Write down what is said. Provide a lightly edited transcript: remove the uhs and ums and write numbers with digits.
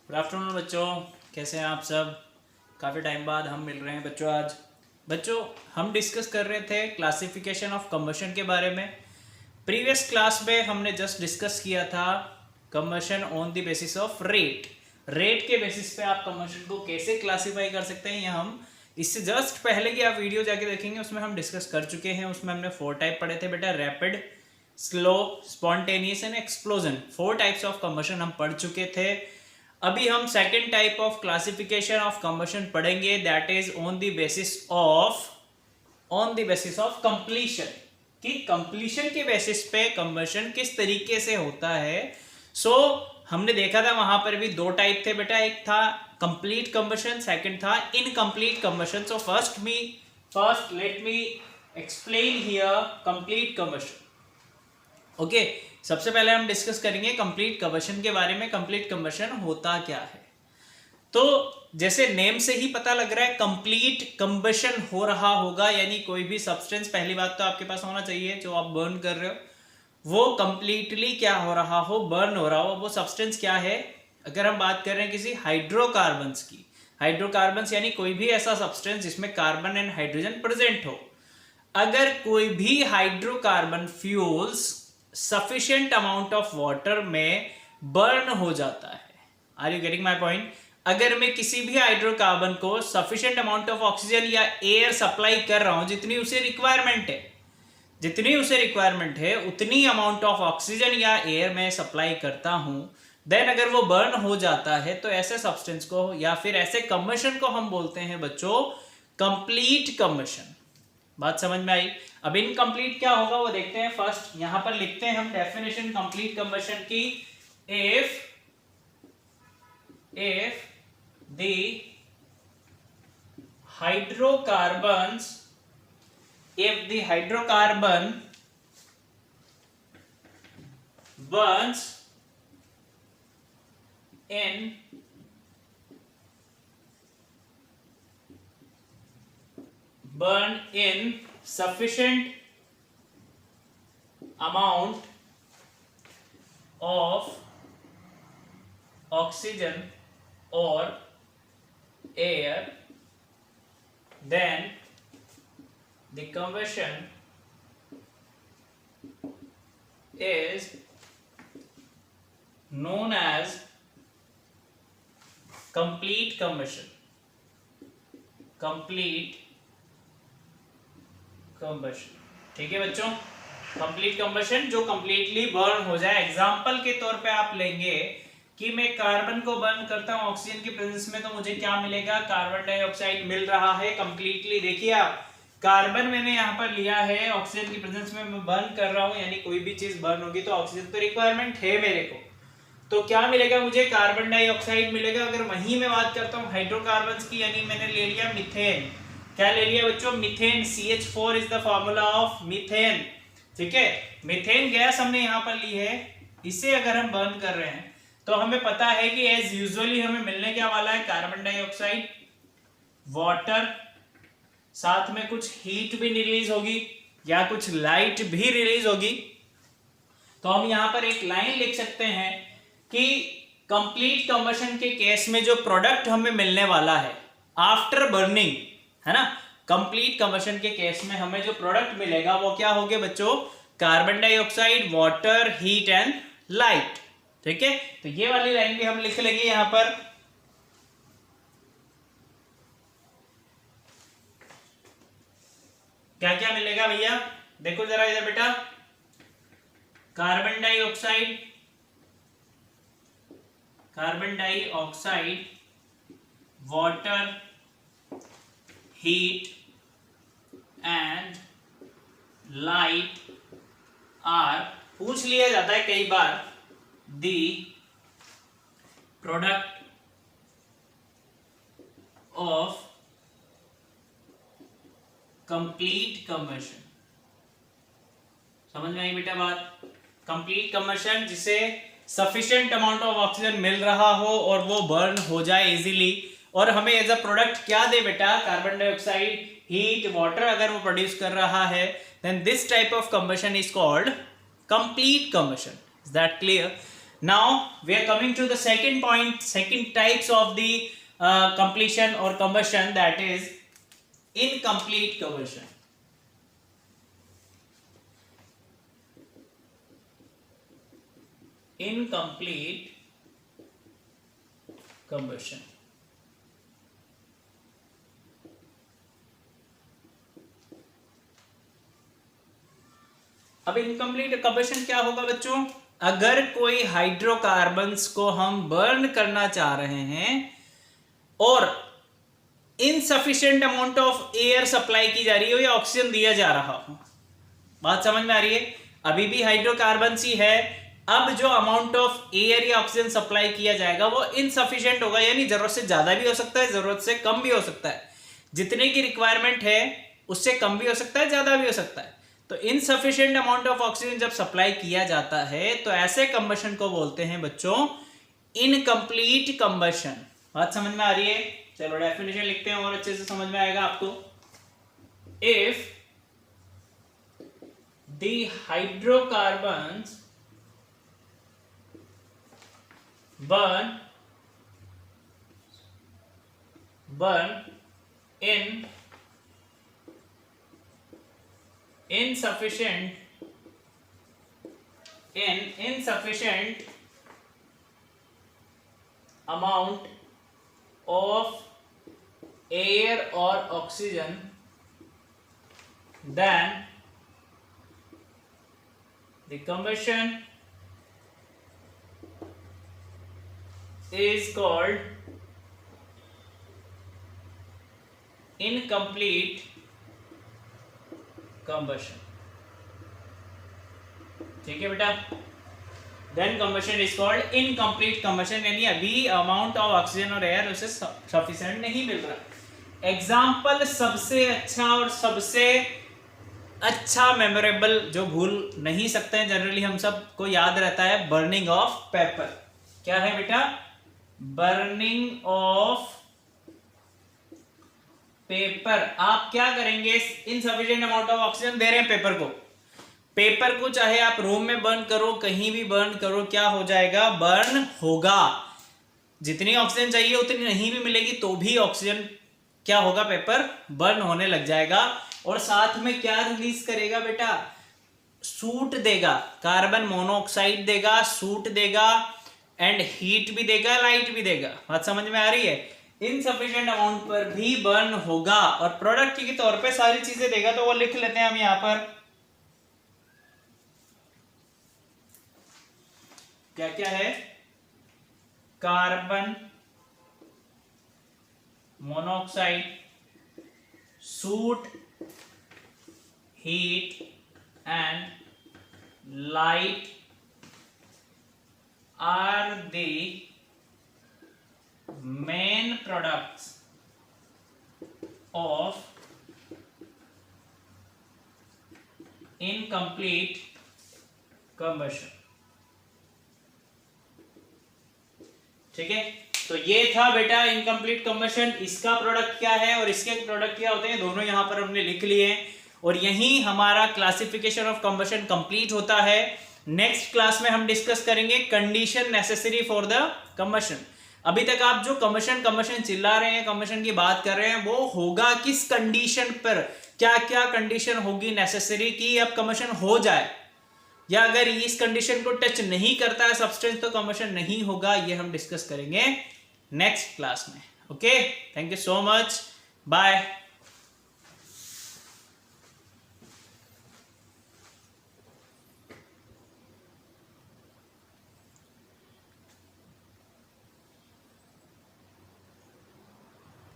Good afternoon बच्चों, कैसे हैं आप सब। काफ़ी टाइम बाद हम मिल रहे हैं बच्चों। आज बच्चों हम डिस्कस कर रहे थे क्लासिफिकेशन ऑफ कंबशन के बारे में। प्रीवियस क्लास में हमने जस्ट डिस्कस किया था combustion on the basis of rate. Rate के बेसिस पे आप कंबशन को कैसे क्लासीफाई कर सकते हैं, यह हम इससे जस्ट पहले की आप वीडियो जाके देखेंगे, उसमें हम डिस्कस कर चुके हैं। उसमें हमने 4 टाइप पढ़े थे बेटा, rapid, slow, spontaneous and explosion. 4 types of combustion हम पढ़ चुके थे। अभी हम second type of classification of combustion पढ़ेंगे, that is on the basis of completion, कि कंप्लीशन के बेसिस पे कंबशन किस तरीके से होता है। हमने देखा था वहां पर भी 2 टाइप थे बेटा, एक था कंप्लीट कंबशन, सेकंड था incomplete combustion. So first let me explain here complete combustion. Okay, सबसे पहले हम डिस्कस करेंगे कंप्लीट कंबशन के बारे में। कंप्लीट कंबशन होता क्या है, तो जैसे नेम से ही पता लग रहा है कंप्लीट कंबशन हो रहा होगा, यानी कोई भी सब्सटेंस, पहली बात तो आपके पास होना चाहिए जो आप बर्न कर रहे हो वो कंप्लीटली क्या हो रहा हो, बर्न हो रहा हो। वो सब्सटेंस क्या है, अगर हम बात कर रहे हैं किसी हाइड्रोकार्बन्स की, हाइड्रोकार्बन्स यानी कोई भी ऐसा सब्सटेंस जिसमें कार्बन एंड हाइड्रोजन प्रेजेंट हो। अगर कोई भी hydrocarbon fuels sufficient amount of water में बर्न हो जाता है, are you getting my point. अगर मैं किसी भी हाइड्रोकार्बन को सफिशिएंट अमाउंट ऑफ ऑक्सीजन या एयर सप्लाई कर रहा हूं, जितनी उसे रिक्वायरमेंट है उतनी अमाउंट ऑफ ऑक्सीजन या एयर में सप्लाई करता हूं, देन अगर वो बर्न हो जाता है तो ऐसे सब्सटेंस को या फिर ऐसे कंबशन को हम बोलते हैं बच्चों कंप्लीट कंबशन। बात समझ में आई। अब इनकम्प्लीट क्या होगा वो देखते हैं। फर्स्ट यहां पर लिखते हैं हम डेफिनेशन कंप्लीट कंबशन की, if the hydrocarbon burns in sufficient amount of oxygen or air, then the combustion is known as complete combustion. ठीक है बच्चों, कंप्लीट कंबशन जो कंप्लीटली बर्न हो जाए। एग्जांपल के तौर पे आप लेंगे कि मैं कार्बन को बर्न करता हूं ऑक्सीजन की प्रेजेंस में, तो मुझे क्या मिलेगा, कार्बन डाइऑक्साइड मिल रहा है कंप्लीटली। देखिए आप, कार्बन मैंने यहां पर लिया है, ऑक्सीजन की प्रेजेंस में मैं बर्न कर रहा हूं, यानी कोई भी चीज बर्न होगी तो ऑक्सीजन तो रिक्वायरमेंट है मेरे को, तो क्या मिलेगा मुझे, कार्बन डाइऑक्साइड मिलेगा। अगर वहीं मैं बात करता हूँ हाइड्रोकार्बन्स की, यानी मैंने ले लिया मीथेन। क्या ले लिया बच्चों, methane. CH4 is the formula of methane. ठीक है, मीथेन गैस हमने यहाँ पर ली है, इसे अगर हम बर्न कर रहे हैं तो हमें पता है कि एज यूजुअली हमें मिलने क्या वाला है, कार्बन डाइऑक्साइड, वाटर, साथ में कुछ हीट भी रिलीज होगी या कुछ लाइट भी रिलीज होगी। तो हम यहां पर एक लाइन लिख सकते हैं कि कंप्लीट कंबशन के केस में जो प्रोडक्ट हमें मिलने वाला है आफ्टर बर्निंग, है ना, कंप्लीट कंबशन के केस में हमें जो प्रोडक्ट मिलेगा वो क्या होंगे बच्चों, carbon dioxide, water, heat and light. ठीक है, तो ये वाली लाइन भी हम लिख लेंगे यहां पर। क्या क्या मिलेगा भैया, देखो जरा इधर बेटा, carbon dioxide, water, heat and light are, पूछ लिया जाता है कई बार, the product of complete combustion। समझ में आई बेटा बात। कंप्लीट कंबशन जिसे सफिशिएंट अमाउंट ऑफ ऑक्सीजन मिल रहा हो और वो बर्न हो जाए इजीली, और हमें एज अ प्रोडक्ट क्या दे बेटा, कार्बन डाइऑक्साइड, हीट, वाटर अगर वो प्रोड्यूस कर रहा है, then this type of combustion is called complete combustion. Is that clear. Now we are coming to the second point, second types of the completion or combustion, that is incomplete combustion. Incomplete combustion. अब incomplete combustion क्या होगा बच्चों? अगर कोई hydrocarbons को हम burn करना चाह रहे हैं और insufficient amount of air supply की जा रही हो या ऑक्सीजन दिया जा रहा हो, बात समझ में आ रही है? अभी भी हाइड्रोकार्बन्स ही है, अब जो अमाउंट ऑफ एयर या ऑक्सीजन सप्लाई किया जाएगा वो इनसफिशिएंट होगा, यानी जरूरत से ज्यादा भी हो सकता है, जरूरत से कम भी हो सकता है। जितने की रिक्वायरमेंट है उससे कम भी हो सकता है, ज्यादा भी हो सकता है। तो इनसफिशिएंट अमाउंट ऑफ ऑक्सीजन जब सप्लाई किया जाता है तो ऐसे कंबशन को बोलते हैं बच्चों इनकम्प्लीट कंबशन। बात समझ में आ रही है? चलो डेफिनेशन लिखते हैं और अच्छे से समझ में आएगा आपको। If the hydrocarbons burn in insufficient amount of air or oxygen, then the combustion is called incomplete combustion. ठीक है बेटा? Then combustion is called incomplete combustion, यानी अभी अमाउंट ऑफ ऑक्सीजन और एयर उसे सफिशिएंट नहीं मिल रहा। एग्जाम्पल सबसे अच्छा और सबसे अच्छा मेमोरेबल जो भूल नहीं सकते हैं, जनरली हम सबको याद रहता है, बर्निंग ऑफ पेपर। क्या है बेटा? Burning of paper. आप क्या करेंगे? इनसफिशिएंट अमाउंट ऑफ ऑक्सीजन दे रहे हैं पेपर को चाहे आप रूम में बर्न करो, कहीं भी बर्न करो, क्या हो जाएगा? बर्न होगा। जितनी ऑक्सीजन चाहिए उतनी नहीं भी मिलेगी तो भी ऑक्सीजन क्या होगा? पेपर बर्न होने लग जाएगा। और साथ में क्या रिलीज करेगा बेटा? सूट देगा, कार्बन मोनोऑक्साइड देगा, सूट देगा एंड हीट भी देगा, लाइट भी देगा। बात समझ में आ रही है? इनसफिशिएंट अमाउंट पर भी बर्न होगा और प्रोडक्ट के तौर पे सारी चीजें देगा, तो वो लिख लेते हैं हम यहां पर। क्या क्या है? Carbon monoxide, suit, heat and light are the main products of incomplete combustion। ठीक है, तो ये था बेटा इनकम्प्लीट कंबशन। इसका प्रोडक्ट क्या है और इसके प्रोडक्ट क्या होते हैं, दोनों यहां पर हमने लिख लिए हैं। और यही हमारा क्लासिफिकेशन ऑफ कंबशन कंप्लीट होता है। नेक्स्ट क्लास में हम डिस्कस करेंगे condition necessary for the combustion. अभी तक आप जो कंबशन चिल्ला रहे हैं, कंबशन की बात कर रहे हैं, वो होगा किस कंडीशन पर? क्या क्या कंडीशन होगी नेसेसरी कि अब कंबशन हो जाए, या अगर इस कंडीशन को टच नहीं करता है सब्सटेंस तो कंबशन नहीं होगा। ये हम डिस्कस करेंगे नेक्स्ट क्लास में। Okay, thank you so much, bye.